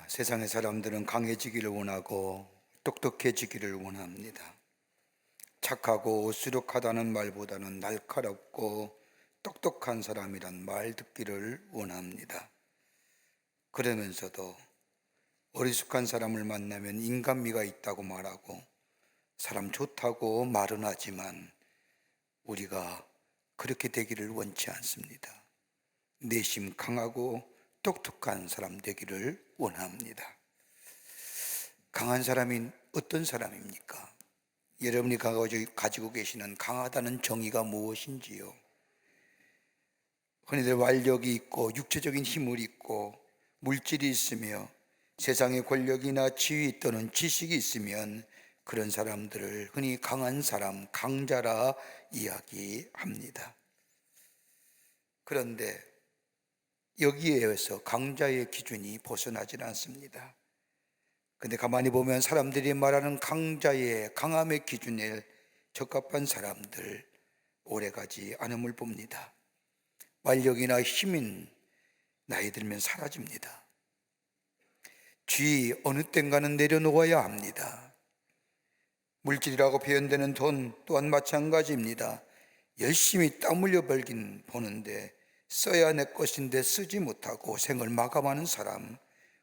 세상의 사람들은 강해지기를 원하고 똑똑해지기를 원합니다. 착하고 수룩하다는 말보다는 날카롭고 똑똑한 사람이란 말 듣기를 원합니다. 그러면서도 어리숙한 사람을 만나면 인간미가 있다고 말하고 사람 좋다고 말은 하지만 우리가 그렇게 되기를 원치 않습니다. 내심 강하고 똑똑한 사람 되기를 원합니다. 강한 사람이 어떤 사람입니까? 여러분이 가지고 계시는 강하다는 정의가 무엇인지요? 흔히들 완력이 있고 육체적인 힘을 있고 물질이 있으며 세상의 권력이나 지위 또는 지식이 있으면 그런 사람들을 흔히 강한 사람, 강자라 이야기합니다. 그런데 여기에서 강자의 기준이 벗어나질 않습니다. 근데 가만히 보면 사람들이 말하는 강자의 강함의 기준에 적합한 사람들 오래가지 않음을 봅니다. 완력이나 힘은 나이 들면 사라집니다. 쥐 어느 땐가는 내려놓아야 합니다. 물질이라고 표현되는 돈 또한 마찬가지입니다. 열심히 땀 흘려 벌긴 보는데 써야 내 것인데 쓰지 못하고 생을 마감하는 사람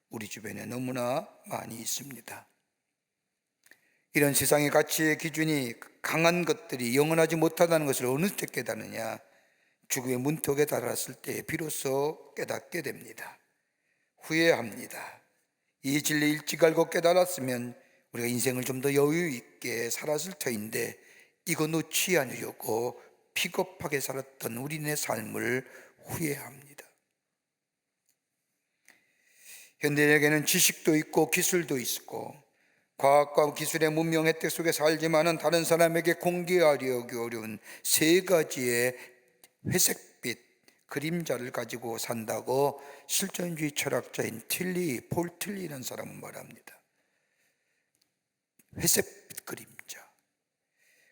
우리 주변에 너무나 많이 있습니다. 이런 세상의 가치의 기준이 강한 것들이 영원하지 못하다는 것을 어느 때 깨닫느냐? 죽음의 문턱에 달았을 때 비로소 깨닫게 됩니다. 후회합니다. 이 진리 일찍 알고 깨달았으면 우리가 인생을 좀 더 여유 있게 살았을 터인데 이거 놓지 않으려고 비겁하게 살았던 우리네 삶을 후회합니다. 현대에게는 지식도 있고 기술도 있고 과학과 기술의 문명 혜택 속에 살지만은 다른 사람에게 공개하려기 어려운 세 가지의 회색빛 그림자를 가지고 산다고 실존주의 철학자인 폴 틸리라는 사람은 말합니다. 회색빛 그림자.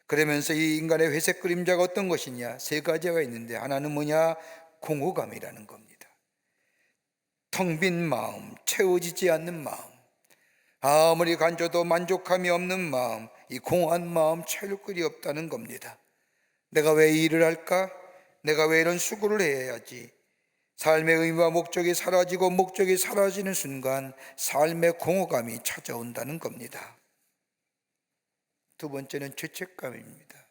그러면서 이 인간의 회색 그림자가 어떤 것이냐? 세 가지가 있는데 하나는 뭐냐? 공허감이라는 겁니다. 텅 빈 마음, 채워지지 않는 마음, 아무리 간줘도 만족함이 없는 마음, 이 공허한 마음 채울 길이 없다는 겁니다. 내가 왜 이 일을 할까? 내가 왜 이런 수고를 해야지? 삶의 의미와 목적이 사라지고 목적이 사라지는 순간 삶의 공허감이 찾아온다는 겁니다. 두 번째는 죄책감입니다.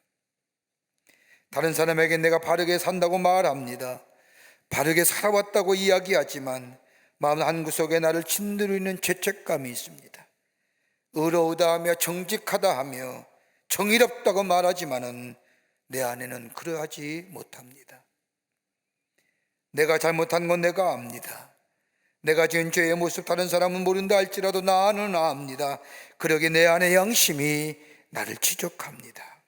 다른 사람에게 내가 바르게 산다고 말합니다. 바르게 살아왔다고 이야기하지만 마음 한구석에 나를 짓누르는 죄책감이 있습니다. 의로우다 하며 정직하다 하며 정의롭다고 말하지만은 내 안에는 그러하지 못합니다. 내가 잘못한 건 내가 압니다. 내가 지은 죄의 모습 다른 사람은 모른다 할지라도 나는 압니다. 그러기에 내 안의 양심이 나를 지적합니다.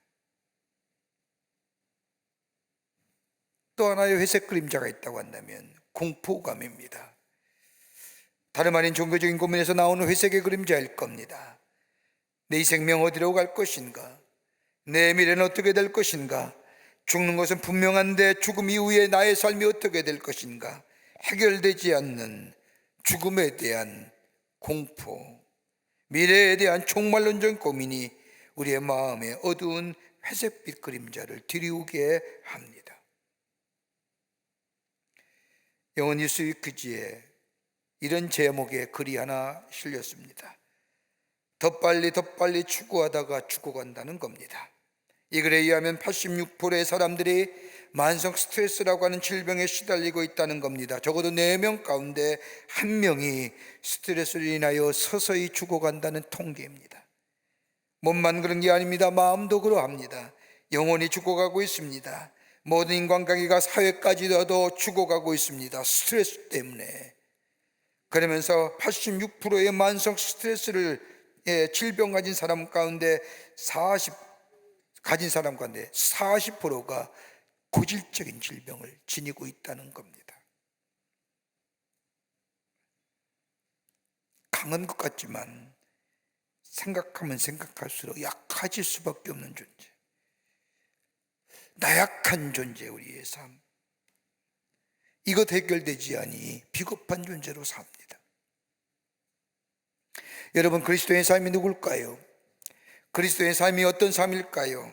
또 하나의 회색 그림자가 있다고 한다면 공포감입니다. 다름 아닌 종교적인 고민에서 나오는 회색의 그림자일 겁니다. 내 이 생명 어디로 갈 것인가? 내 미래는 어떻게 될 것인가? 죽는 것은 분명한데 죽음 이후에 나의 삶이 어떻게 될 것인가? 해결되지 않는 죽음에 대한 공포, 미래에 대한 종말론적 고민이 우리의 마음에 어두운 회색빛 그림자를 드리우게 합니다. 영어 뉴스위크지에 이런 제목의 글이 하나 실렸습니다. 더 빨리 추구하다가 죽어간다는 겁니다. 이 글에 의하면 86%의 사람들이 만성 스트레스라고 하는 질병에 시달리고 있다는 겁니다. 적어도 4명 가운데 1명이 스트레스로 인하여 서서히 죽어간다는 통계입니다. 몸만 그런 게 아닙니다. 마음도 그러합니다. 영혼이 죽어가고 있습니다. 모든 인간관계가 사회까지도 죽어가고 있습니다. 스트레스 때문에. 그러면서 86%의 만성 스트레스를 질병 가진 사람 가운데 가진 사람 가운데 40%가 고질적인 질병을 지니고 있다는 겁니다. 강한 것 같지만 생각하면 생각할수록 약해질 수밖에 없는 존재, 나약한 존재, 우리의 삶. 이것 해결되지 않니 비겁한 존재로 삽니다. 여러분, 그리스도의 삶이 누굴까요? 그리스도의 삶이 어떤 삶일까요?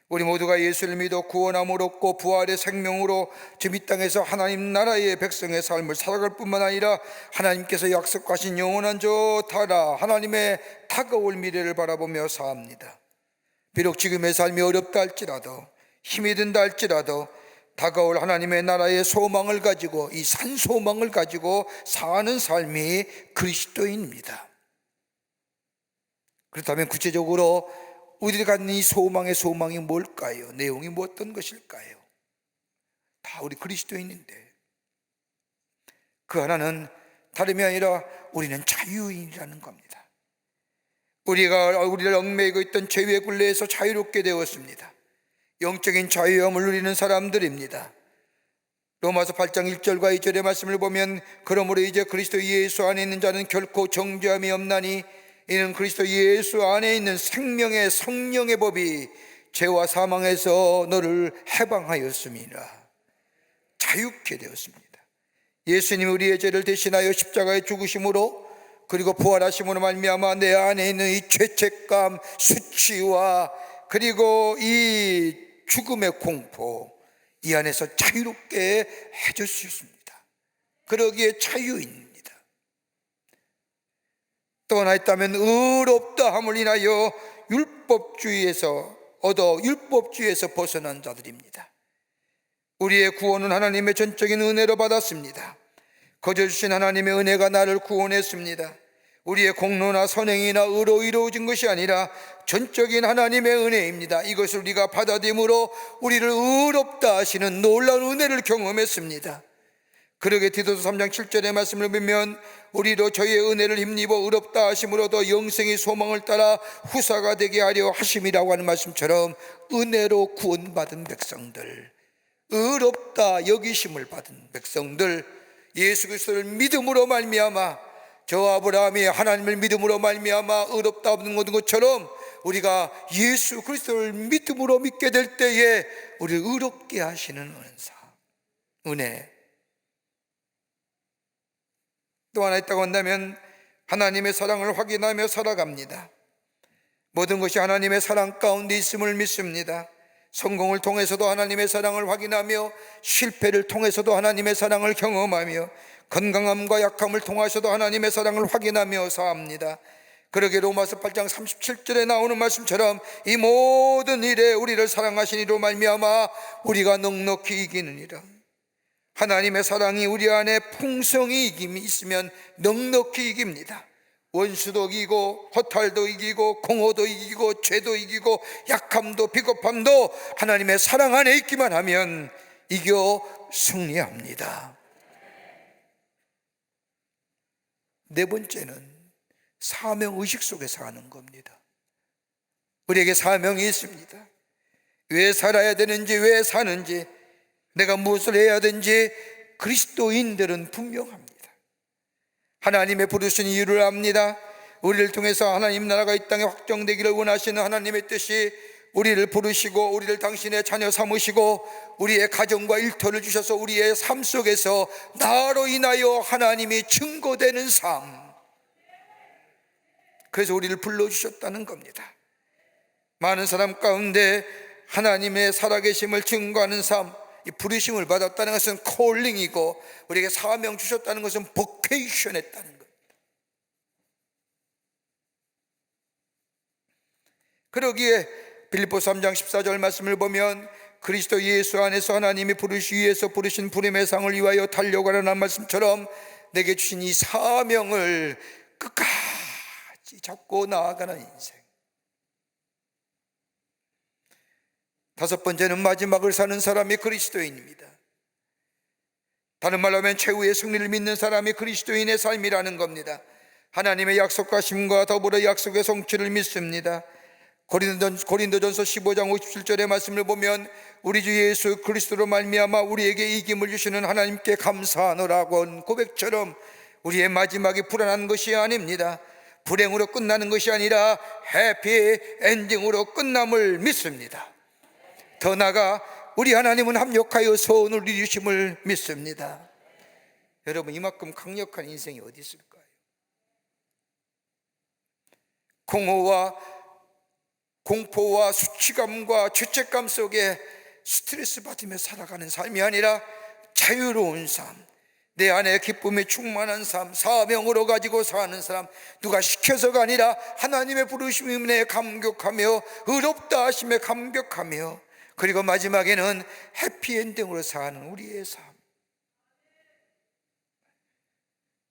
우리 모두가 예수를 믿어 구원함을 얻고 부활의 생명으로 지금 이 땅에서 하나님 나라의 백성의 삶을 살아갈 뿐만 아니라 하나님께서 약속하신 영원한 저 나라, 하나님의 다가올 미래를 바라보며 삽니다. 비록 지금의 삶이 어렵다 할지라도, 힘이 든다 할지라도 다가올 하나님의 나라의 소망을 가지고, 이 산소망을 가지고 사는 삶이 그리스도인입니다. 그렇다면 구체적으로 우리가 갖는 이 소망이 뭘까요? 내용이 뭐 어떤 것일까요? 다 우리 그리스도인인데, 그 하나는 다름이 아니라 우리는 자유인이라는 겁니다. 우리를 얽매이고 있던 죄의 굴레에서 자유롭게 되었습니다. 영적인 자유함을 누리는 사람들입니다. 로마서 8장 1절과 2절의 말씀을 보면, 그러므로 이제 그리스도 예수 안에 있는 자는 결코 정죄함이 없나니 이는 그리스도 예수 안에 있는 생명의 성령의 법이 죄와 사망에서 너를 해방하였음이라. 자유케 되었습니다. 예수님이 우리의 죄를 대신하여 십자가에 죽으심으로, 그리고 부활하심으로 말미암아 내 안에 있는 이 죄책감, 수치와 그리고 이 죽음의 공포, 이 안에서 자유롭게 해줄 수 있습니다. 그러기에 자유인입니다. 또 하나 있다면, 의롭다 함을 인하여 율법주의에서 벗어난 자들입니다. 우리의 구원은 하나님의 전적인 은혜로 받았습니다. 거저 주신 하나님의 은혜가 나를 구원했습니다. 우리의 공로나 선행이나 의로 이루어진 것이 아니라 전적인 하나님의 은혜입니다. 이것을 우리가 받아들임으로 우리를 의롭다 하시는 놀라운 은혜를 경험했습니다. 그러게 디도서 3장 7절의 말씀을 보면, 우리도 저희의 은혜를 힘입어 의롭다 하심으로도 영생의 소망을 따라 후사가 되게 하려 하심이라고 하는 말씀처럼, 은혜로 구원받은 백성들, 의롭다 여기심을 받은 백성들, 예수 그리스도를 믿음으로 말미암아, 저 아브라함이 하나님을 믿음으로 말미암아 의롭다 얻는 것처럼 우리가 예수 그리스도를 믿음으로 믿게 될 때에 우리를 의롭게 하시는 은혜. 또 하나 있다고 한다면, 하나님의 사랑을 확인하며 살아갑니다. 모든 것이 하나님의 사랑 가운데 있음을 믿습니다. 성공을 통해서도 하나님의 사랑을 확인하며, 실패를 통해서도 하나님의 사랑을 경험하며, 건강함과 약함을 통하여서도 하나님의 사랑을 확인하며 삽니다. 그러게 로마서 8장 37절에 나오는 말씀처럼, 이 모든 일에 우리를 사랑하신 이로 말미암아 우리가 넉넉히 이기느니라. 하나님의 사랑이 우리 안에 풍성히 이김이 있으면 넉넉히 이깁니다. 원수도 이기고, 허탈도 이기고, 공허도 이기고, 죄도 이기고, 약함도 비겁함도 하나님의 사랑 안에 있기만 하면 이겨 승리합니다. 네 번째는 사명의식 속에 사는 겁니다. 우리에게 사명이 있습니다. 왜 살아야 되는지, 왜 사는지, 내가 무엇을 해야 되는지 그리스도인들은 분명합니다. 하나님의 부르신 이유를 압니다. 우리를 통해서 하나님 나라가 이 땅에 확정되기를 원하시는 하나님의 뜻이, 우리를 부르시고 우리를 당신의 자녀 삼으시고 우리의 가정과 일터를 주셔서 우리의 삶 속에서 나로 인하여 하나님이 증거되는 삶, 그래서 우리를 불러주셨다는 겁니다. 많은 사람 가운데 하나님의 살아계심을 증거하는 삶, 이 부르심을 받았다는 것은 콜링이고, 우리에게 사명 주셨다는 것은 보케이션 했다는 겁니다. 그러기에 빌립보서 3장 14절 말씀을 보면, 그리스도 예수 안에서 하나님이 위에서 부르신 부름의 상을 위하여 달려가라는 말씀처럼 내게 주신 이 사명을 끝까지 잡고 나아가는 인생. 다섯 번째는 마지막을 사는 사람이 그리스도인입니다. 다른 말로 하면 최후의 승리를 믿는 사람이 그리스도인의 삶이라는 겁니다. 하나님의 약속하심과 더불어 약속의 성취를 믿습니다. 고린도전서 15장 57절의 말씀을 보면, 우리 주 예수 그리스도로 말미암아 우리에게 이김을 주시는 하나님께 감사하노라고 고백처럼 우리의 마지막이 불안한 것이 아닙니다. 불행으로 끝나는 것이 아니라 해피 엔딩으로 끝남을 믿습니다. 더 나아가 우리 하나님은 합력하여 소원을 이루심을 믿습니다. 여러분, 이만큼 강력한 인생이 어디 있을까요? 공허와 공포와 수치감과 죄책감 속에 스트레스 받으며 살아가는 삶이 아니라 자유로운 삶, 내 안에 기쁨에 충만한 삶, 사명으로 가지고 사는 사람, 누가 시켜서가 아니라 하나님의 부르심에 감격하며 의롭다 하심에 감격하며, 그리고 마지막에는 해피엔딩으로 사는 우리의 삶.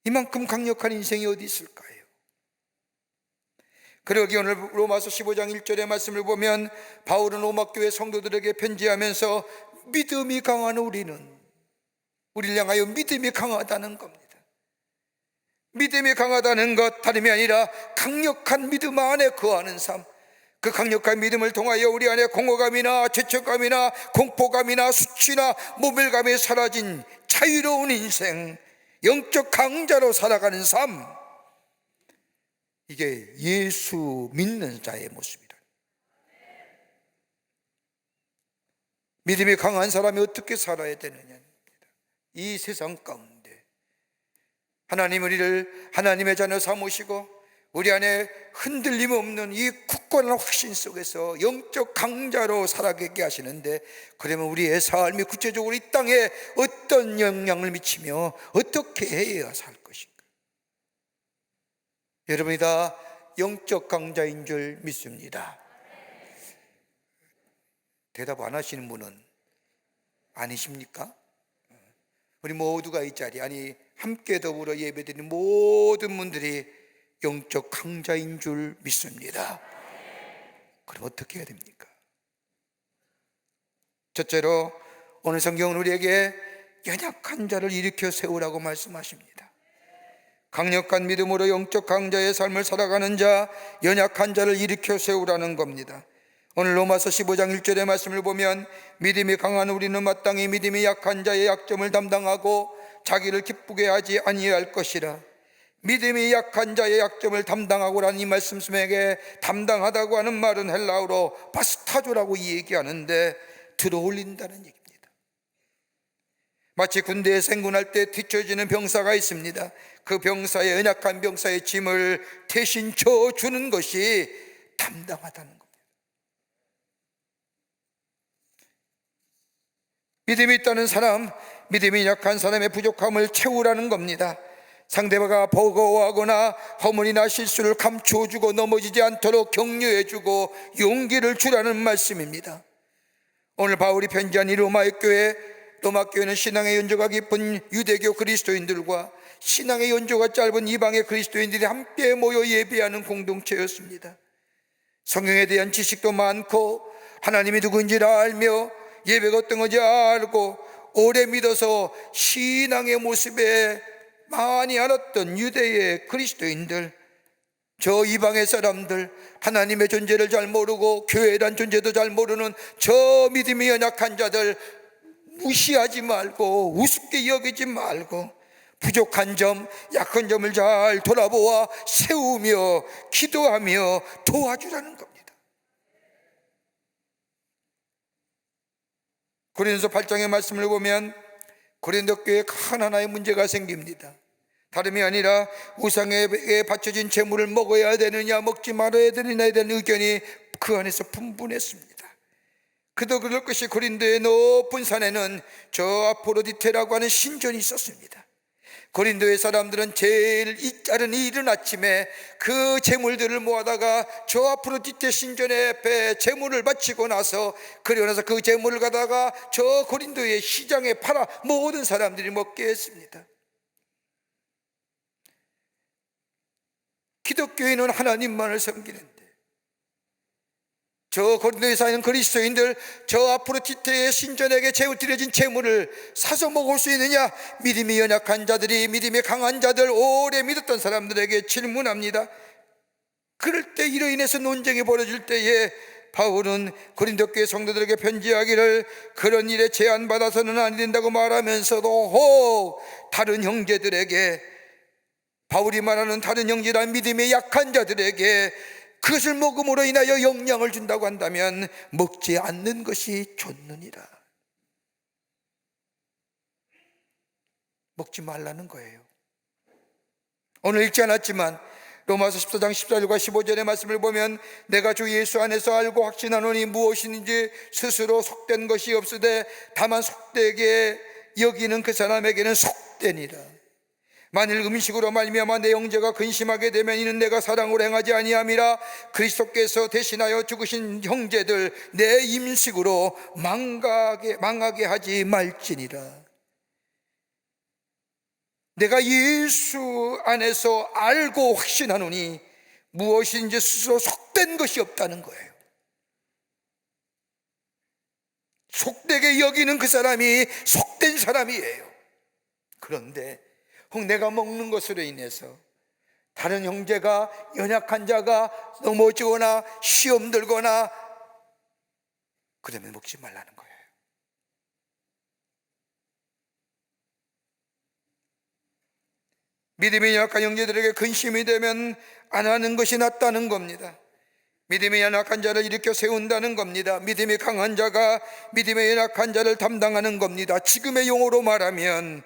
이만큼 강력한 인생이 어디 있을까요? 그러기 오늘 로마서 15장 1절의 말씀을 보면 바울은 로마 교회 성도들에게 편지하면서 믿음이 강한 우리를 향하여 믿음이 강하다는 겁니다. 믿음이 강하다는 것 다름이 아니라 강력한 믿음 안에 거하는 삶, 그 강력한 믿음을 통하여 우리 안에 공허감이나 죄책감이나 공포감이나 수치나 모멸감이 사라진 자유로운 인생, 영적 강자로 살아가는 삶, 이게 예수 믿는 자의 모습이다. 믿음이 강한 사람이 어떻게 살아야 되느냐, 이 세상 가운데 하나님 우리를 하나님의 자녀 삼으시고 우리 안에 흔들림 없는 이 굳건한 확신 속에서 영적 강자로 살아가게 하시는데, 그러면 우리의 삶이 구체적으로 이 땅에 어떤 영향을 미치며 어떻게 해야 살 것인가? 여러분이 다 영적 강자인 줄 믿습니다. 대답 안 하시는 분은 아니십니까? 우리 모두가 이 자리에, 아니 함께 더불어 예배드리는 모든 분들이 영적 강자인 줄 믿습니다. 그럼 어떻게 해야 됩니까? 첫째로 오늘 성경은 우리에게 연약한 자를 일으켜 세우라고 말씀하십니다. 강력한 믿음으로 영적 강자의 삶을 살아가는 자, 연약한 자를 일으켜 세우라는 겁니다. 오늘 로마서 15장 1절의 말씀을 보면 믿음이 강한 우리는 마땅히 믿음이 약한 자의 약점을 담당하고 자기를 기쁘게 하지 아니할 것이라. 믿음이 약한 자의 약점을 담당하고라는 이 말씀 속에 담당하다고 하는 말은 헬라어로 바스타조라고 얘기하는데 들어올린다는 얘기입니다. 마치 군대에 생군할 때 뒤처지는 병사가 있습니다. 그 병사의, 연약한 병사의 짐을 대신 져주는 것이 담당하다는 겁니다. 믿음이 있다는 사람, 믿음이 약한 사람의 부족함을 채우라는 겁니다. 상대가 버거워하거나 허물이나 실수를 감춰주고 넘어지지 않도록 격려해주고 용기를 주라는 말씀입니다. 오늘 바울이 편지한 이 로마 교회는 신앙의 연조가 깊은 유대교 그리스도인들과 신앙의 연조가 짧은 이방의 그리스도인들이 함께 모여 예배하는 공동체였습니다. 성경에 대한 지식도 많고 하나님이 누구인지를 알며 예배가 어떤 건지 알고 오래 믿어서 신앙의 모습에 많이 알았던 유대의 그리스도인들, 저 이방의 사람들, 하나님의 존재를 잘 모르고 교회란 존재도 잘 모르는 저 믿음이 연약한 자들 무시하지 말고 우습게 여기지 말고 부족한 점, 약한 점을 잘 돌아보아 세우며 기도하며 도와주라는 겁니다. 고린도서 8장의 말씀을 보면 고린도 교회에 큰 하나의 문제가 생깁니다. 다름이 아니라 우상에 바쳐진 제물을 먹어야 되느냐 먹지 말아야 되느냐에 대한 의견이 그 안에서 분분했습니다. 그도 그럴 것이 고린도의 높은 산에는 저 아포로디테라고 하는 신전이 있었습니다. 고린도의 사람들은 제일 이른 아침에 그 제물들을 모아다가 저 아포로디테 신전에 앞에 제물을 바치고 나서, 그리고 나서 그 제물을 가다가 저 고린도의 시장에 팔아 모든 사람들이 먹게 했습니다. 기독교인은 하나님만을 섬기는데 저 고린도에 사는 그리스도인들, 저 아프로디테의 신전에게 드려진 제물을 사서 먹을 수 있느냐? 믿음이 연약한 자들이 믿음이 강한 자들, 오래 믿었던 사람들에게 질문합니다. 그럴 때 이로 인해서 논쟁이 벌어질 때에 바울은 고린도 교회 성도들에게 편지하기를 그런 일에 제한받아서는 안 된다고 말하면서도 다른 형제들에게, 바울이 말하는 다른 형제란 믿음이 약한 자들에게 그것을 먹음으로 인하여 영향을 준다고 한다면 먹지 않는 것이 좋느니라. 먹지 말라는 거예요. 오늘 읽지 않았지만 로마서 14장 14절과 15절의 말씀을 보면 내가 주 예수 안에서 알고 확신하노니 무엇이든지 스스로 속된 것이 없으되 다만 속되게 여기는 그 사람에게는 속되니라. 만일 음식으로 말미암아 내 형제가 근심하게 되면 이는 내가 사랑으로 행하지 아니함이라. 그리스도께서 대신하여 죽으신 형제들 내 음식으로 망하게 하지 말지니라. 내가 예수 안에서 알고 확신하노니 무엇인지 스스로 속된 것이 없다는 거예요. 속되게 여기는 그 사람이 속된 사람이에요. 그런데 혹 내가 먹는 것으로 인해서 다른 형제가, 연약한 자가 넘어지거나 시험 들거나 그러면 먹지 말라는 거예요. 믿음이 약한 형제들에게 근심이 되면 안 하는 것이 낫다는 겁니다. 믿음이 연약한 자를 일으켜 세운다는 겁니다. 믿음이 강한 자가 믿음의 연약한 자를 담당하는 겁니다. 지금의 용어로 말하면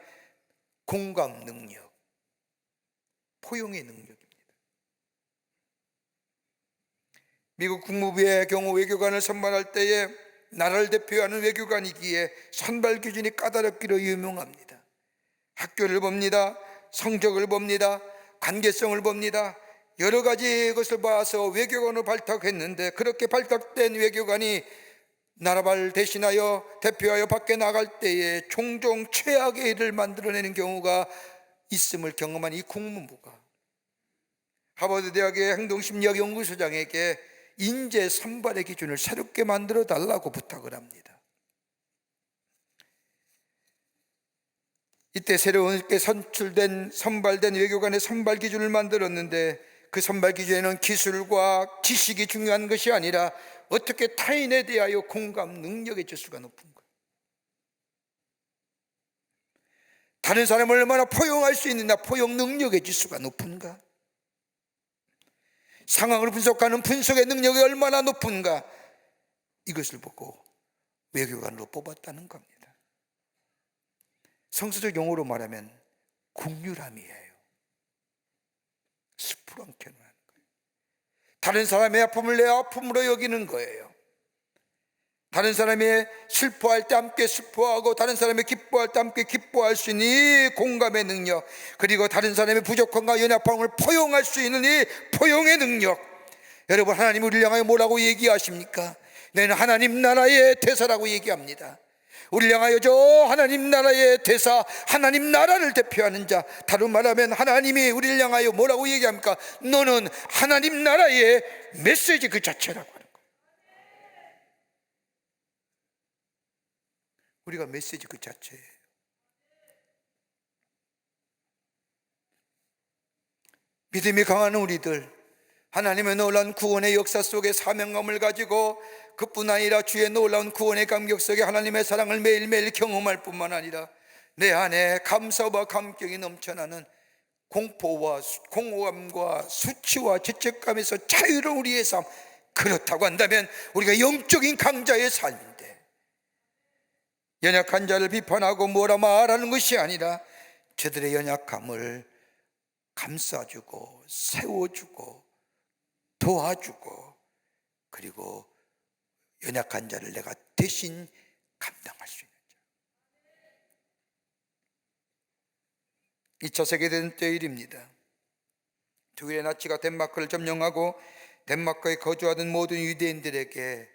공감 능력, 포용의 능력입니다. 미국 국무부의 경우 외교관을 선발할 때에 나라를 대표하는 외교관이기에 선발 기준이 까다롭기로 유명합니다. 학교를 봅니다. 성적을 봅니다. 관계성을 봅니다. 여러 가지 것을 봐서 외교관을 발탁했는데 그렇게 발탁된 외교관이 나라를 대신하여 대표하여 밖에 나갈 때에 종종 최악의 일을 만들어내는 경우가 있음을 경험한 이 국무부가 하버드 대학의 행동심리학 연구소장에게 인재 선발의 기준을 새롭게 만들어 달라고 부탁을 합니다. 이때 새롭게 선발된 외교관의 선발 기준을 만들었는데 그 선발 기준에는 기술과 지식이 중요한 것이 아니라 어떻게 타인에 대하여 공감 능력의 지수가 높은가, 다른 사람을 얼마나 포용할 수 있느냐, 포용 능력의 지수가 높은가, 상황을 분석하는 분석의 능력이 얼마나 높은가, 이것을 보고 외교관으로 뽑았다는 겁니다. 성서적 용어로 말하면 국률함이에요. 스프렁케노라는 거예요. 다른 사람의 아픔을 내 아픔으로 여기는 거예요. 다른 사람이 슬퍼할 때 함께 슬퍼하고 다른 사람이 기뻐할 때 함께 기뻐할 수 있는 이 공감의 능력, 그리고 다른 사람의 부족함과 연약함을 포용할 수 있는 이 포용의 능력. 여러분, 하나님 우리를 향하여 뭐라고 얘기하십니까? 너는 하나님 나라의 대사라고 얘기합니다. 우리를 향하여 저 하나님 나라의 대사, 하나님 나라를 대표하는 자, 다른 말하면 하나님이 우리를 향하여 뭐라고 얘기합니까? 너는 하나님 나라의 메시지 그 자체라고 하는 거예요. 우리가 메시지 그 자체예요. 믿음이 강한 우리들, 하나님의 놀라운 구원의 역사 속에 사명감을 가지고 그뿐 아니라 주의 놀라운 구원의 감격 속에 하나님의 사랑을 매일매일 경험할 뿐만 아니라 내 안에 감사와 감격이 넘쳐나는 공포와 공허감과 수치와 죄책감에서 자유로운 우리의 삶, 그렇다고 한다면 우리가 영적인 강자의 삶인데, 연약한 자를 비판하고 뭐라 말하는 것이 아니라 저들의 연약함을 감싸주고 세워주고 도와주고, 그리고 연약한 자를 내가 대신 감당할 수 있는 자. 2차 세계대전 때 일입니다. 독일의 나치가 덴마크를 점령하고 덴마크에 거주하던 모든 유대인들에게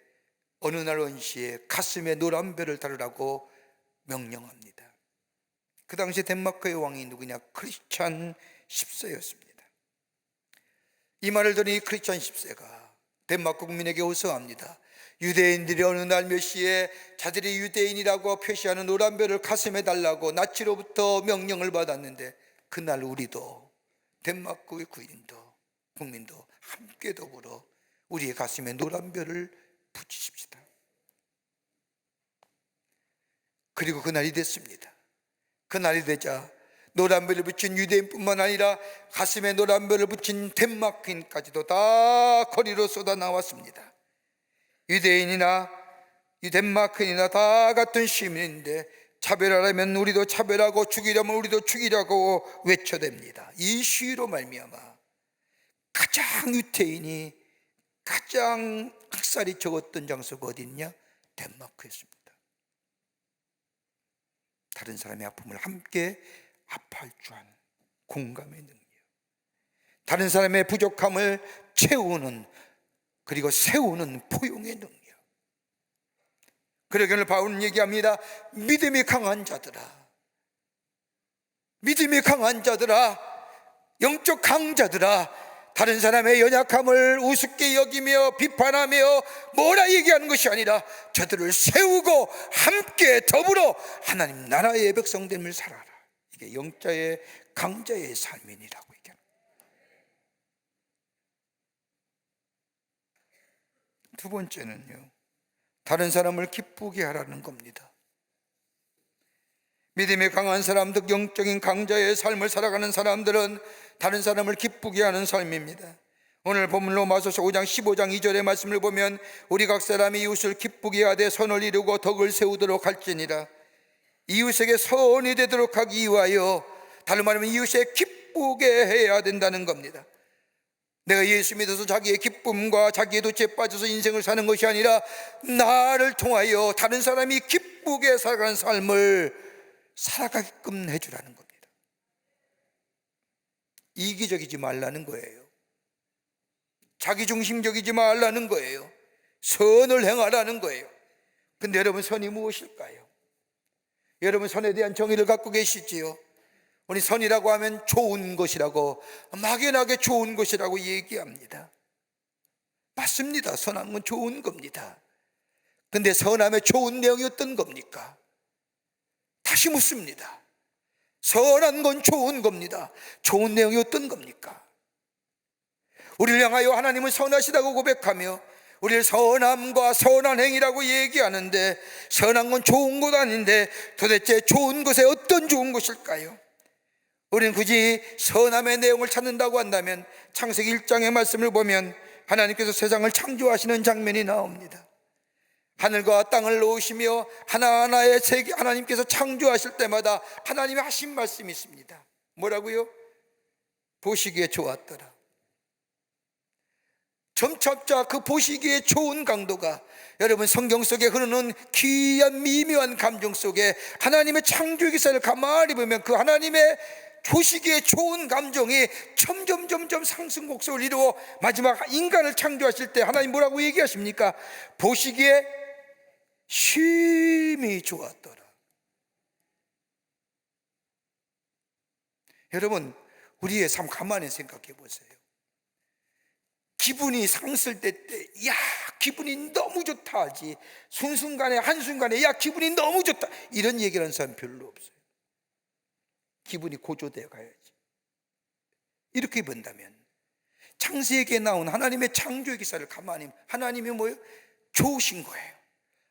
어느 날 원시에 가슴에 노란 별을 달으라고 명령합니다. 그 당시 덴마크의 왕이 누구냐? 크리스찬 10세였습니다. 이 말을 들은 이 크리스찬 10세가 덴마크 국민에게 호소합니다. 유대인들이 어느 날 몇 시에 자들이 유대인이라고 표시하는 노란 별을 가슴에 달라고 나치로부터 명령을 받았는데, 그날 우리도 덴마크의 국민도 함께 더불어 우리의 가슴에 노란 별을 붙이십시다. 그리고 그날이 됐습니다. 그날이 되자 노란 별을 붙인 유대인뿐만 아니라 가슴에 노란 별을 붙인 덴마크인까지도 다 거리로 쏟아 나왔습니다. 유대인이나 덴마크인이나 다 같은 시민인데 차별하려면 우리도 차별하고 죽이려면 우리도 죽이라고 외쳐댑니다. 이 시위로 말미암아 가장 유태인이 가장 학살이 적었던 장소가 어디 있냐? 덴마크였습니다. 다른 사람의 아픔을 함께 아파할 줄 아는 공감의 능력, 다른 사람의 부족함을 채우는, 그리고 세우는 포용의 능력. 그러기 오늘 바울은 얘기합니다. 믿음이 강한 자들아, 믿음이 강한 자들아, 영적 강자들아, 다른 사람의 연약함을 우습게 여기며 비판하며 뭐라 얘기하는 것이 아니라 저들을 세우고 함께 더불어 하나님 나라의 백성됨을 살아라. 이게 영자의 강자의 삶이라고 얘기합니다. 두 번째는요, 다른 사람을 기쁘게 하라는 겁니다. 믿음이 강한 사람들, 영적인 강자의 삶을 살아가는 사람들은 다른 사람을 기쁘게 하는 삶입니다. 오늘 본문 로마서 5장 15장 2절의 말씀을 보면 우리 각 사람이 이웃을 기쁘게 하되 선을 이루고 덕을 세우도록 할지니라. 이웃에게 선이 되도록 하기 위하여, 다른 말하면 이웃에 기쁘게 해야 된다는 겁니다. 내가 예수 믿어서 자기의 기쁨과 자기의 도취에 빠져서 인생을 사는 것이 아니라 나를 통하여 다른 사람이 기쁘게 살아가는 삶을 살아가게끔 해주라는 겁니다. 이기적이지 말라는 거예요. 자기중심적이지 말라는 거예요. 선을 행하라는 거예요. 근데 여러분, 선이 무엇일까요? 여러분, 선에 대한 정의를 갖고 계시지요? 우리 선이라고 하면 좋은 것이라고, 막연하게 좋은 것이라고 얘기합니다. 맞습니다. 선한 건 좋은 겁니다. 근데 선함의 좋은 내용이 어떤 겁니까? 다시 묻습니다. 선한 건 좋은 겁니다. 좋은 내용이 어떤 겁니까? 우리를 향하여 하나님은 선하시다고 고백하며 우리를 선함과 선한 행위라고 얘기하는데, 선한 건 좋은 것 아닌데 도대체 좋은 것에 어떤 좋은 것일까요? 우리는 굳이 선함의 내용을 찾는다고 한다면 창세기 1장의 말씀을 보면 하나님께서 세상을 창조하시는 장면이 나옵니다. 하늘과 땅을 놓으시며 하나하나의 세계, 하나님께서 창조하실 때마다 하나님이 하신 말씀이 있습니다. 뭐라고요? 보시기에 좋았더라. 점차차 그 보시기에 좋은 강도가, 여러분, 성경 속에 흐르는 귀한 미묘한 감정 속에 하나님의 창조의 기사를 가만히 보면 그 하나님의 보시기에 좋은 감정이 점점 상승 곡선을 이루어 마지막 인간을 창조하실 때 하나님 뭐라고 얘기하십니까? 보시기에 심히 좋았더라. 여러분, 우리의 삶 가만히 생각해 보세요. 기분이 상승될 때, 야, 기분이 너무 좋다 하지, 순순간에 한순간에 야, 기분이 너무 좋다, 이런 얘기를 하는 사람 별로 없어요. 기분이 고조되어 가야지. 이렇게 본다면 창세기에 나온 하나님의 창조의 기사를 가만히, 하나님이 뭐예요? 좋으신 거예요.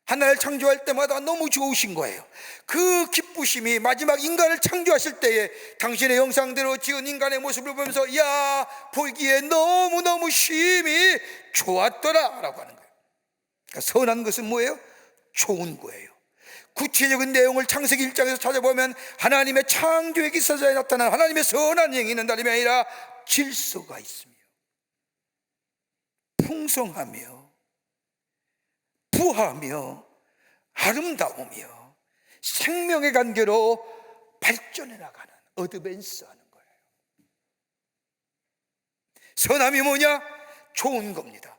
하나를 창조할 때마다 너무 좋으신 거예요. 그 기쁘심이 마지막 인간을 창조하실 때에 당신의 형상대로 지은 인간의 모습을 보면서 야, 보기에 너무너무 심히 좋았더라 라고 하는 거예요. 그러니까 선한 것은 뭐예요? 좋은 거예요. 구체적인 내용을 창세기 1장에서 찾아보면 하나님의 창조의 기사에 나타난 하나님의 선한 행위는 다름이 아니라 질서가 있으며 풍성하며 부하며 아름다우며 생명의 관계로 발전해 나가는, 어드밴스하는 거예요. 선함이 뭐냐? 좋은 겁니다.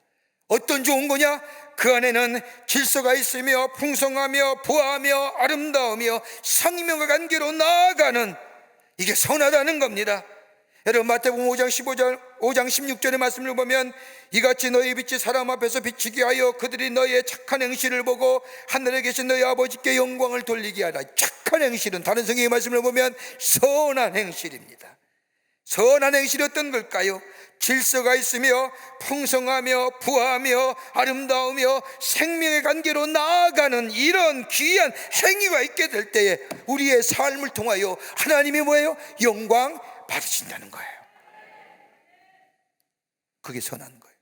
어떤 좋은 거냐? 그 안에는 질서가 있으며 풍성하며 부하며 아름다우며 생명의 관계로 나아가는, 이게 선하다는 겁니다. 여러분, 마태복음 5장 16절의 말씀을 보면 이같이 너희 빛이 사람 앞에서 비치게 하여 그들이 너희의 착한 행실을 보고 하늘에 계신 너희 아버지께 영광을 돌리게 하라. 착한 행실은 다른 성경의 말씀을 보면 선한 행실입니다. 선한 행실이 어떤 걸까요? 질서가 있으며 풍성하며 부하며 아름다우며 생명의 관계로 나아가는 이런 귀한 행위가 있게 될 때에 우리의 삶을 통하여 하나님이 뭐예요? 영광 받으신다는 거예요. 그게 선한 거예요.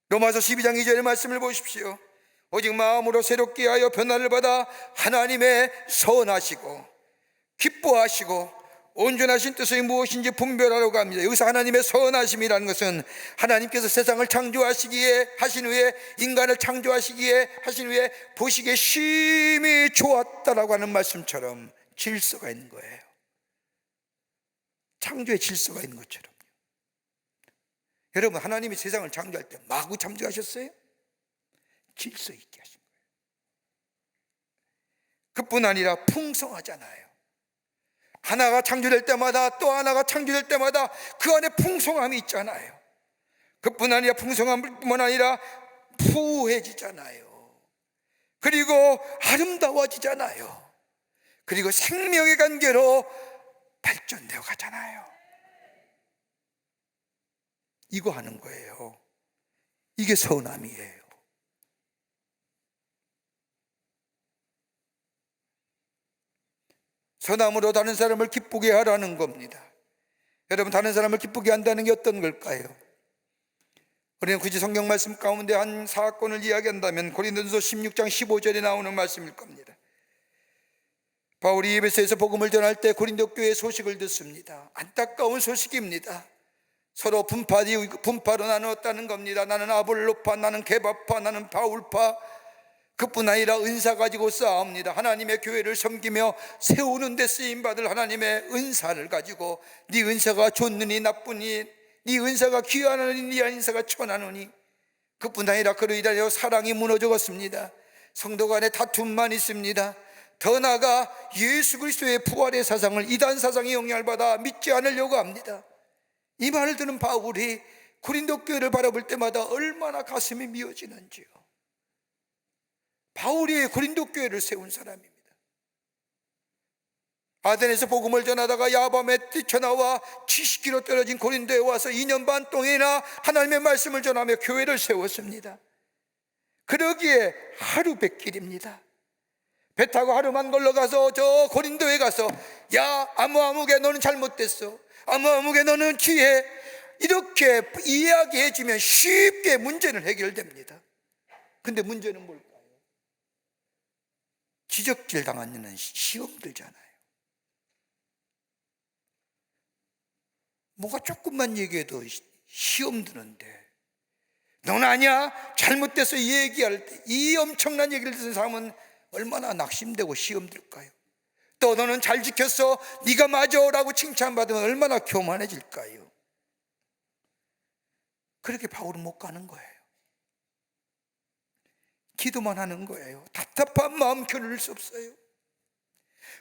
로마서 12장 2절의 말씀을 보십시오. 오직 마음으로 새롭게 하여 변화를 받아 하나님의 선하시고 기뻐하시고 온전하신 뜻이 무엇인지 분별하려고 합니다. 여기서 하나님의 선하심이라는 것은 하나님께서 세상을 창조하시기에 하신 후에, 인간을 창조하시기에 하신 후에 보시기에 심히 좋았다라고 하는 말씀처럼 질서가 있는 거예요. 창조에 질서가 있는 것처럼. 여러분, 하나님이 세상을 창조할 때 마구 창조하셨어요? 질서 있게 하신 거예요. 그뿐 아니라 풍성하잖아요. 하나가 창조될 때마다 또 하나가 창조될 때마다 그 안에 풍성함이 있잖아요. 그뿐 아니라 풍성함뿐만 아니라 푸해지잖아요. 그리고 아름다워지잖아요. 그리고 생명의 관계로 발전되어 가잖아요. 이거 하는 거예요. 이게 선함이에요. 선함으로 다른 사람을 기쁘게 하라는 겁니다. 여러분, 다른 사람을 기쁘게 한다는 게 어떤 걸까요? 우리는 굳이 성경 말씀 가운데 한 사건을 이야기한다면 고린도전서 16장 15절에 나오는 말씀일 겁니다. 바울이 에베소에서 복음을 전할 때 고린도 교회의 소식을 듣습니다. 안타까운 소식입니다. 서로 분파로 나누었다는 겁니다. 나는 아볼로파, 나는 게바파, 나는 바울파. 그뿐 아니라 은사 가지고 싸웁니다. 하나님의 교회를 섬기며 세우는 데 쓰임받을 하나님의 은사를 가지고 네 은사가 좋느니 나쁘니, 네 은사가 귀하느니 네 은사가 천하느니. 그뿐 아니라 그로 인하여 사랑이 무너져갔습니다. 성도 간에 다툼만 있습니다. 더 나아가 예수 그리스도의 부활의 사상을 이단 사상의 영향을 받아 믿지 않으려고 합니다. 이 말을 듣는 바울이 고린도 교회를 바라볼 때마다 얼마나 가슴이 미어지는지요. 바울이 고린도 교회를 세운 사람입니다. 아덴에서 복음을 전하다가 야밤에 뛰쳐나와 70km 떨어진 고린도에 와서 2년 반 동안이나 하나님의 말씀을 전하며 교회를 세웠습니다. 그러기에 하루 100길입니다. 배 타고 하루만 걸러가서 저 고린도에 가서, 야 아무개 너는 잘못됐어, 아무개 너는 취해, 이렇게 이야기해 주면 쉽게 문제는 해결됩니다. 근데 문제는 뭘까요? 지적질 당하는 시험 들잖아요. 뭐가 조금만 얘기해도 시험 드는데, 넌 아니야, 잘못돼서 얘기할 때 이 엄청난 얘기를 듣는 사람은 얼마나 낙심되고 시험 들까요? 또 너는 잘 지켰어, 네가 맞아 라고 칭찬받으면 얼마나 교만해질까요? 그렇게 바울은 못 가는 거예요. 기도만 하는 거예요. 답답한 마음 겨눌 수 없어요.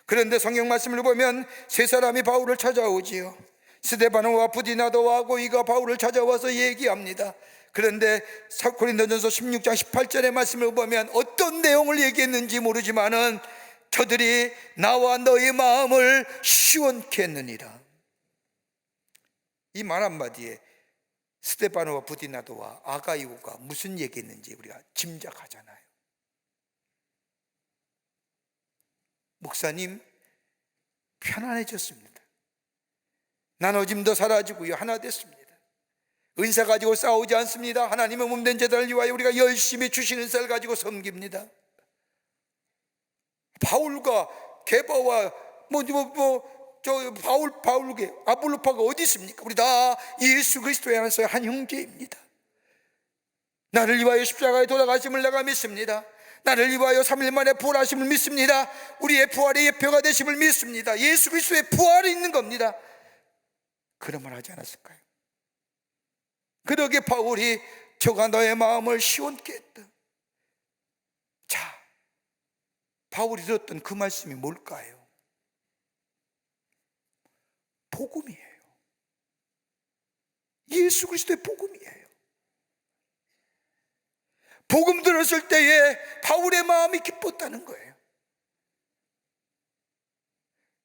그런데 성경 말씀을 보면 세 사람이 바울을 찾아오지요. 스데바노와 부디나도와 고이가 바울을 찾아와서 얘기합니다. 그런데 고린도전서 16장 18절의 말씀을 보면 어떤 내용을 얘기했는지 모르지만은 저들이 나와 너의 마음을 시원케 했느니라. 이 말 한마디에 스데바노와 부디나도와 아가이오가 무슨 얘기했는지 우리가 짐작하잖아요. 목사님, 편안해졌습니다. 나눠짐도 사라지고요, 하나 됐습니다. 은사 가지고 싸우지 않습니다. 하나님의 몸된 제단을 위하여 우리가 열심히 주신 은사를 가지고 섬깁니다. 바울과 게바와 바울게 아볼로파가 어디 있습니까? 우리 다 예수 그리스도에 안에서 한 형제입니다. 나를 위하여 십자가에 돌아가심을 내가 믿습니다. 나를 위하여 3일 만에 부활하심을 믿습니다. 우리의 부활의 예표가 되심을 믿습니다. 예수 그리스도의 부활이 있는 겁니다. 그런 말 하지 않았을까요? 그러기에 바울이 저가 너의 마음을 시원케 했다. 자, 바울이 들었던 그 말씀이 뭘까요? 복음이에요. 예수 그리스도의 복음이에요. 복음 들었을 때에 바울의 마음이 기뻤다는 거예요.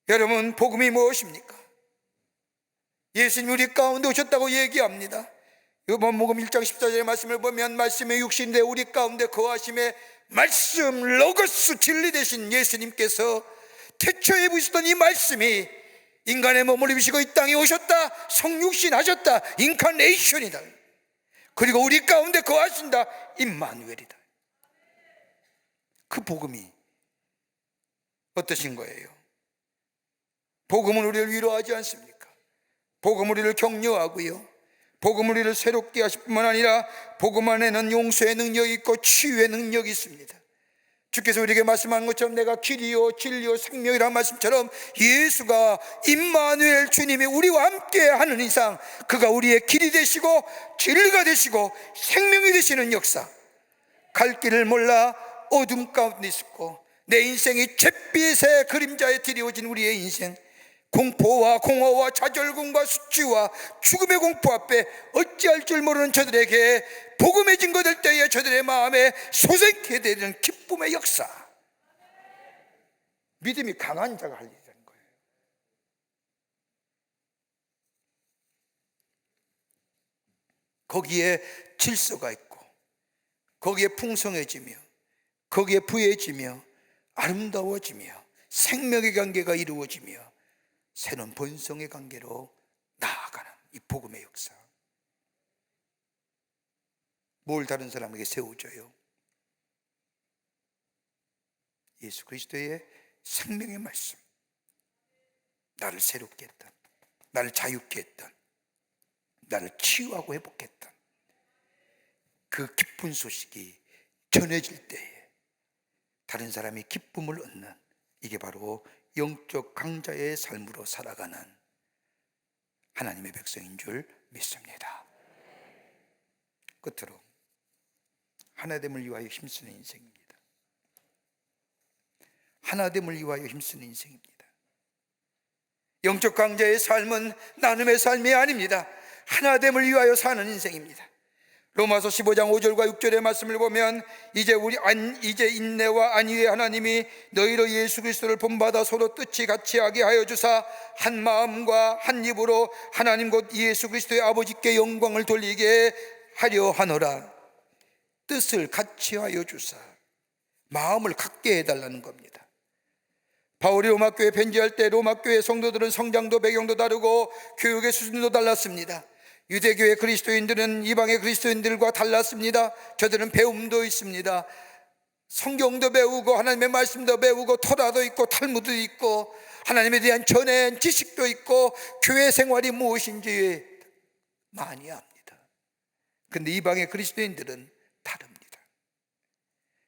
여러분, 복음이 무엇입니까? 예수님 우리 가운데 오셨다고 얘기합니다. 요한복음 1장 14절의 말씀을 보면 말씀의 육신대 우리 가운데 거하심에 말씀 로고스 진리 되신 예수님께서 태초에 부으시던 이 말씀이 인간의 몸을 입으시고 이 땅에 오셨다, 성육신 하셨다, 인카네이션이다. 그리고 우리 가운데 거하신다, 임마누엘이다. 그 복음이 어떠신 거예요? 복음은 우리를 위로하지 않습니까? 복음은 우리를 격려하고요, 복음은 우리를 새롭게 하실 뿐만 아니라 복음 안에는 용서의 능력이 있고 치유의 능력이 있습니다. 주께서 우리에게 말씀한 것처럼 내가 길이요 진리요 생명이라는 말씀처럼 예수가 임마누엘 주님이 우리와 함께 하는 이상 그가 우리의 길이 되시고 진리가 되시고 생명이 되시는 역사, 갈 길을 몰라 어둠 가운데 있었고 내 인생이 잿빛의 그림자에 드리워진 우리의 인생, 공포와 공허와 좌절감과 수치와 죽음의 공포 앞에 어찌할 줄 모르는 저들에게 복음의 증거될 때에 저들의 마음에 솟게 되는 기쁨의 역사, 믿음이 강한 자가 할 일이라는 거예요. 거기에 질서가 있고 거기에 풍성해지며 거기에 부해지며 아름다워지며 생명의 관계가 이루어지며 새로운 본성의 관계로 나아가는 이 복음의 역사. 뭘 다른 사람에게 세워줘요? 예수 그리스도의 생명의 말씀, 나를 새롭게 했던, 나를 자유케 했던, 나를 치유하고 회복했던 그 기쁜 소식이 전해질 때에 다른 사람이 기쁨을 얻는, 이게 바로 영적 강자의 삶으로 살아가는 하나님의 백성인 줄 믿습니다. 끝으로 하나됨을 위하여 힘쓰는 인생입니다. 하나됨을 위하여 힘쓰는 인생입니다. 영적 강자의 삶은 나눔의 삶이 아닙니다. 하나됨을 위하여 사는 인생입니다. 로마서 15장 5절과 6절의 말씀을 보면 이제 인내와 안위의 하나님이 너희로 예수 그리스도를 본받아 서로 뜻이 같이 하게 하여 주사 한 마음과 한 입으로 하나님 곧 예수 그리스도의 아버지께 영광을 돌리게 하려 하노라. 뜻을 같이 하여 주사, 마음을 같게 해달라는 겁니다. 바울이 로마교회 편지할 때 로마교회 성도들은 성장도 배경도 다르고 교육의 수준도 달랐습니다. 유대교의 그리스도인들은 이방의 그리스도인들과 달랐습니다. 저들은 배움도 있습니다. 성경도 배우고 하나님의 말씀도 배우고 토라도 있고 탈무드도 있고 하나님에 대한 전해 지식도 있고 교회 생활이 무엇인지 많이 압니다. 그런데 이방의 그리스도인들은 다릅니다.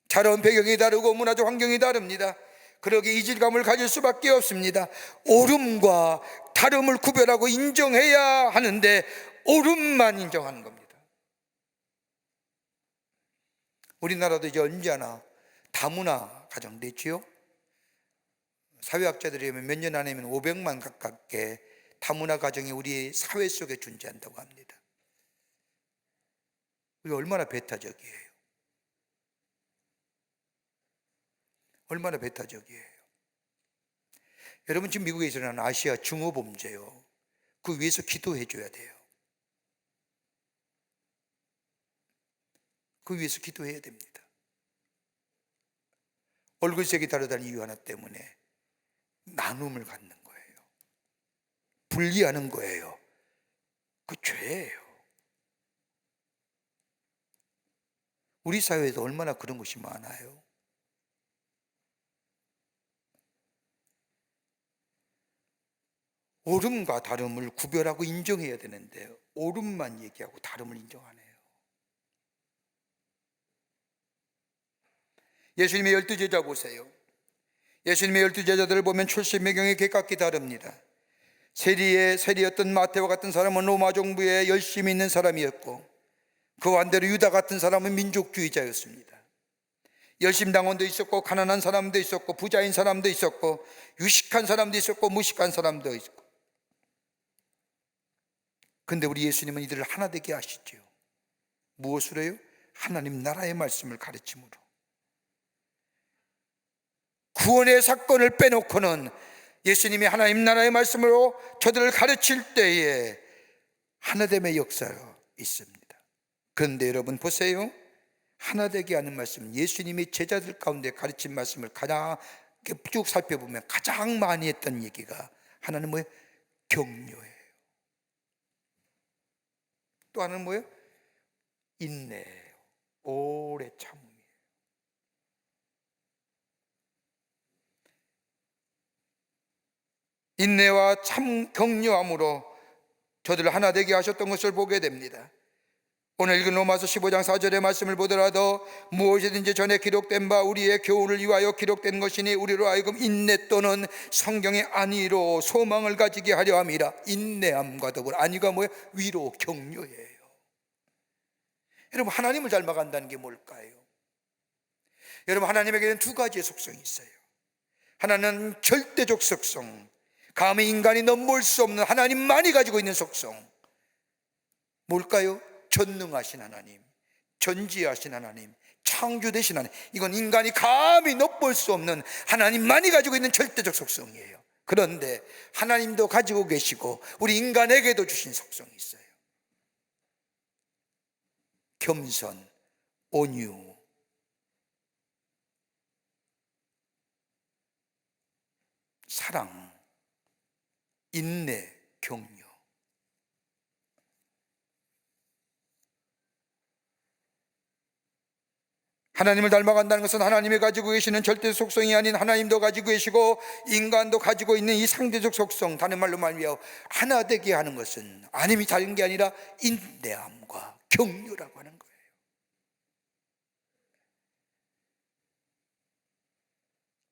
자라온 배경이 다르고 문화적 환경이 다릅니다. 그러기에 이질감을 가질 수밖에 없습니다. 옳음과 다름을 구별하고 인정해야 하는데 옳음만 인정하는 겁니다. 우리나라도 이제 언제나 다문화 가정 됐지요. 사회학자들이 몇 년 안에는 500만 가깝게 다문화 가정이 우리 사회 속에 존재한다고 합니다. 우리 얼마나 배타적이에요. 얼마나 배타적이에요. 여러분, 지금 미국에 일어나는 아시아 증오범죄요, 그 위해서 기도해 줘야 돼요. 그 위해서 기도해야 됩니다. 얼굴색이 다르다는 이유 하나 때문에 나눔을 갖는 거예요. 분리하는 거예요. 그 죄예요. 우리 사회에도 얼마나 그런 것이 많아요. 옳음과 다름을 구별하고 인정해야 되는데 옳음만 얘기하고 다름을 인정하네요. 예수님의 12제자 보세요. 예수님의 12제자들을 보면 출신 배경이 개각기 다릅니다. 세리였던 마태와 같은 사람은 로마 정부에 열심히 있는 사람이었고, 그 반대로 유다 같은 사람은 민족주의자였습니다. 열심당원도 있었고 가난한 사람도 있었고 부자인 사람도 있었고 유식한 사람도 있었고 무식한 사람도 있었고. 근데 우리 예수님은 이들을 하나 되게 하시죠. 무엇으로 해요? 하나님 나라의 말씀을 가르침으로. 구원의 사건을 빼놓고는 예수님이 하나님 나라의 말씀으로 저들을 가르칠 때에 하나됨의 역사가 있습니다. 그런데 여러분 보세요. 하나되게 하는 말씀, 예수님이 제자들 가운데 가르친 말씀을 가장 쭉 살펴보면 가장 많이 했던 얘기가 하나는 뭐예요? 격려예요. 또 하나는 뭐예요? 인내예요. 오래 참음이에요. 인내와 참 격려함으로 저들을 하나 되게 하셨던 것을 보게 됩니다. 오늘 읽은 로마서 15장 4절의 말씀을 보더라도 무엇이든지 전에 기록된 바 우리의 교훈을 위하여 기록된 것이니 우리로 하여금 인내 또는 성경의 안위로 소망을 가지게 하려 함이라. 인내함과 더불어 안위가 뭐예요? 위로, 격려예요. 여러분, 하나님을 닮아간다는 게 뭘까요? 여러분, 하나님에게는 두 가지의 속성이 있어요. 하나는 절대적 속성, 감히 인간이 넘볼 수 없는 하나님만이 가지고 있는 속성. 뭘까요? 전능하신 하나님, 전지하신 하나님, 창조되신 하나님. 이건 인간이 감히 넘볼 수 없는 하나님만이 가지고 있는 절대적 속성이에요. 그런데 하나님도 가지고 계시고 우리 인간에게도 주신 속성이 있어요. 겸손, 온유, 사랑, 인내, 격려. 하나님을 닮아간다는 것은 하나님이 가지고 계시는 절대적 속성이 아닌 하나님도 가지고 계시고 인간도 가지고 있는 이 상대적 속성, 다른 말로 말하면 하나 되게 하는 것은 하나님이 다른 게 아니라 인내함과 격려라고 하는 거예요.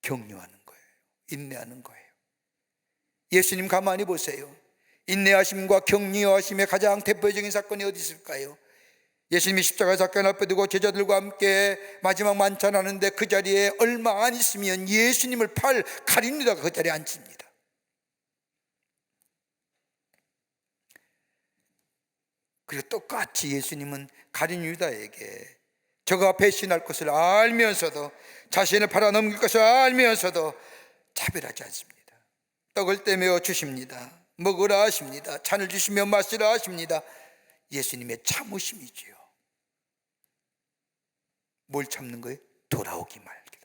격려하는 거예요. 인내하는 거예요. 예수님 가만히 보세요. 인내하심과 격려하심의 가장 대표적인 사건이 어디 있을까요? 예수님이 십자가 사건 앞에 두고 제자들과 함께 마지막 만찬하는데 그 자리에 얼마 안 있으면 예수님을 팔 가룟 유다가 그 자리에 앉습니다. 그리고 똑같이 예수님은 가룟 유다에게 저가 배신할 것을 알면서도, 자신을 팔아넘길 것을 알면서도 차별하지 않습니다. 떡을 떼며 주십니다. 먹으라 하십니다. 잔을 주시며 마시라 하십니다. 예수님의 참으심이지요. 뭘 참는 거예요? 돌아오기 말기.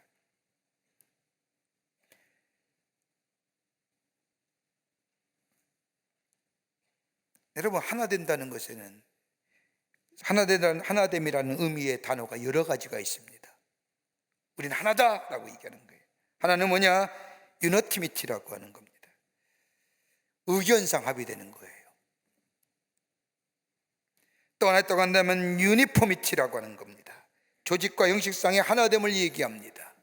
여러분, 하나 된다는 것에는 하나됨이라는 의미의 단어가 여러 가지가 있습니다. 우리는 하나다라고 얘기하는 거예요. 하나는 뭐냐? 유너티미티라고 하는 겁니다. 의견상 합의되는 거예요. 또 하나 또 한다면 유니포미티라고 하는 겁니다. 조직과 형식상의 하나됨을 얘기합니다.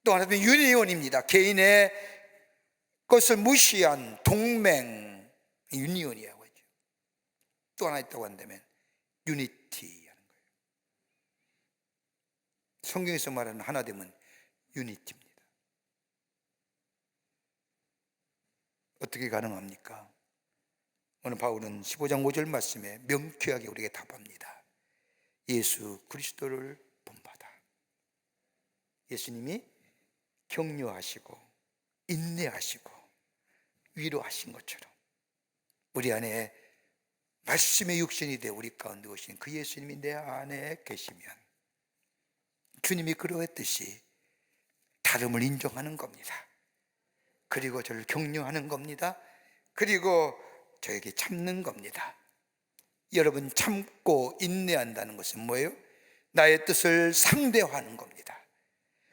또 하나는 유니온입니다. 개인의 것을 무시한 동맹, 유니온이라고 하죠. 또 하나 있다고 한다면 유니티 하는 거예요. 성경에서 말하는 하나됨은 유니티입니다. 어떻게 가능합니까? 오늘 바울은 15장 5절 말씀에 명쾌하게 우리에게 답합니다. 예수 그리스도를 본받아. 예수님이 격려하시고 인내하시고 위로하신 것처럼 우리 안에 말씀의 육신이 되어 우리 가운데 오신 그 예수님이 내 안에 계시면 주님이 그러했듯이 다름을 인정하는 겁니다. 그리고 저를 격려하는 겁니다. 그리고 저에게 참는 겁니다. 여러분, 참고 인내한다는 것은 뭐예요? 나의 뜻을 상대화하는 겁니다.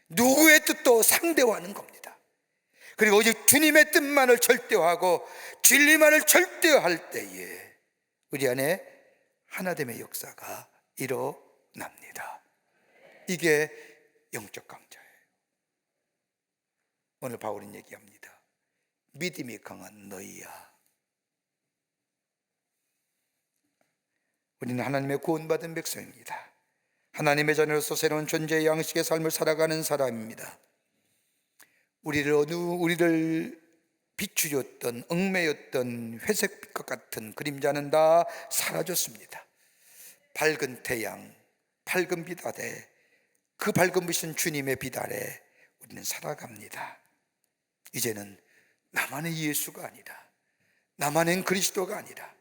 누구의 뜻도 상대화하는 겁니다. 그리고 오직 주님의 뜻만을 절대화하고 진리만을 절대화할 때에 우리 안에 하나됨의 역사가 일어납니다. 이게 영적 강자예요. 오늘 바울은 얘기합니다. 믿음이 강한 너희야. 우리는 하나님의 구원받은 백성입니다. 하나님의 자녀로서 새로운 존재의 양식의 삶을 살아가는 사람입니다. 우리를 비추었던 얽매였던 회색빛과 같은 그림자는 다 사라졌습니다. 밝은 태양, 밝은 빛 아래, 그 밝은 빛은 주님의 빛 아래 우리는 살아갑니다. 이제는 나만의 예수가 아니라, 나만의 그리스도가 아니라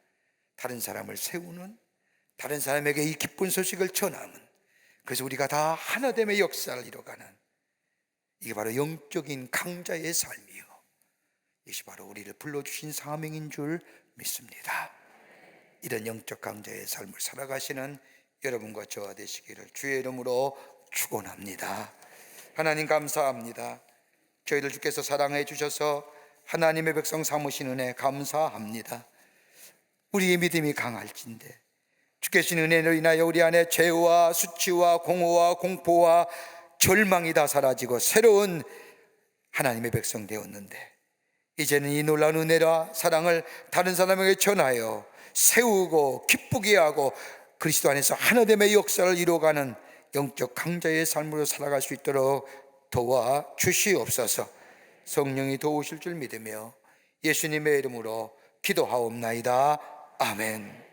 다른 사람을 세우는, 다른 사람에게 이 기쁜 소식을 전하는, 그래서 우리가 다 하나됨의 역사를 이뤄가는, 이게 바로 영적인 강자의 삶이요, 이것이 바로 우리를 불러주신 사명인 줄 믿습니다. 이런 영적 강자의 삶을 살아가시는 여러분과 저와 되시기를 주의 이름으로 축원합니다. 하나님 감사합니다. 저희들 주께서 사랑해 주셔서 하나님의 백성 삼으신 은혜 감사합니다. 우리의 믿음이 강할진대 주께서 주신 은혜로 인하여 우리 안에 죄와 수치와 공허와 공포와 절망이 다 사라지고 새로운 하나님의 백성 되었는데, 이제는 이 놀라운 은혜와 사랑을 다른 사람에게 전하여 세우고 기쁘게 하고 그리스도 안에서 하나됨의 역사를 이루어가는 영적 강자의 삶으로 살아갈 수 있도록 도와 주시옵소서. 성령이 도우실 줄 믿으며 예수님의 이름으로 기도하옵나이다. 아멘.